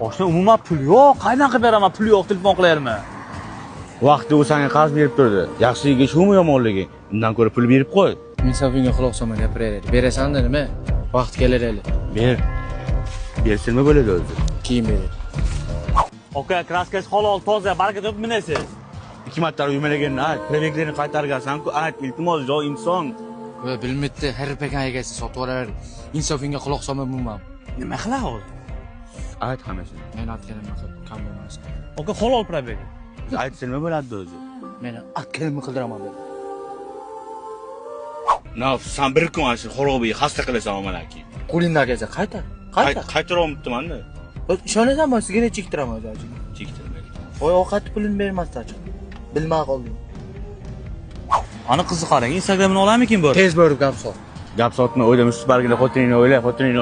Boshda umuman pul yo'q. Qaydan qilib beraman? Pul yo'q, telefon qilayapman. Vaqtida u senga qarz berib turdi. Yaxshiligi shumi yomonligi? Undan ko'ra pul berib qo'y. Insofingga quloq solmay gapiraveradi. Berasan-da nima? Vaqt kelar hali. Ber. Bersin nima bo'ladi o'zi? Keyin beradi. Aka, kraskasi halol, toza, baraka topib minasiz. 2 marta yumalaganini ayt, prebeklarni qaytargansan-ku, ayt, iltimos, jo inson. Va bilmaydi, har pakan egasi sotib yuborar. Insofingga quloq solmay bunman. Nima qilay hozir? Ayt hammasini. Men aytganimni qil, kam bo'lmas. Aka, halol probek. Aytsa nima bo'ladi o'zi? Men aytganimni qildiraman dedi. Naf, sen bir kun ashi xorobiga xasta qilasan omalaki. Qo'lingdan kelsa qaytar. Qaytaryapman-da. Ishonasanmi, sigaret chektiraman o'zi. Chektirmaydi. Voy, ovqat pulini bermasdan chiq. Bilmay qoldim. Ana qizni qarang, Instagramini olammikin bor? Tez borib gap sol. Gap sotma, o'yla musbargina xotiningni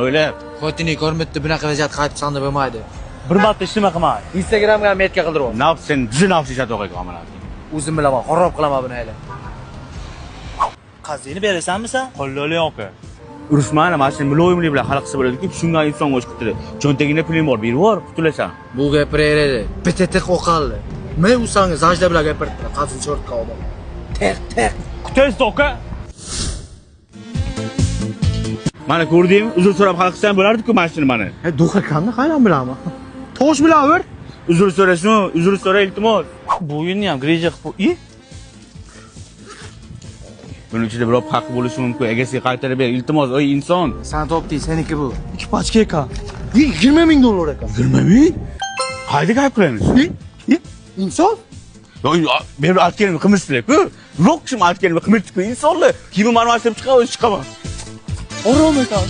o'yla. Xotining ko'rmabdi, bunaqa vaziyat qaytib sanda bo'lmaydi. Bir marta ishlama qilmay. Instagramga metka qildirib. Naf sen nafs ishat o'qiy omalaki. O'zim bilaman, xarob qilaman buni hali. Qazini berasanmi sen? Qo'lloling aka. Urushmani, mana shu muloyimlik bilan hal qilsa bo'ladi-ku, tushungan inson o'z qutili. Cho'ntagingda puling bor, berib yubor, qutulasan. Bu gapiraveradi. PTT qo'qaldi. Men u senga zajda bilan gapirdim. Qazin shortga oldim. Tek. Kutaysiz aka. Mana ko'rdingmi? Uzr so'rab hal qilsam bo'lardi-ku mashina mana. Duqa qanday qaydan bilaman? Tosh bilan ver. Uzr so'ra iltimos. Bu o'yinni ham grejak qilib. Buning ichida birov haq bo'lishi mumkin. Egasiga qaytarib ber, iltimos, oy inson. Sen topding, seniki bu. 2 pachka ekan. $20 ming ekan. 20 ming? Qayda gap qilamiz? İnson? Yo'q, men aytganim qilmisizlar-ku. Yo'q, kim aytganim qilmisizlar insonlar. Kimi ma'lumot chiqaman. Orom ekan.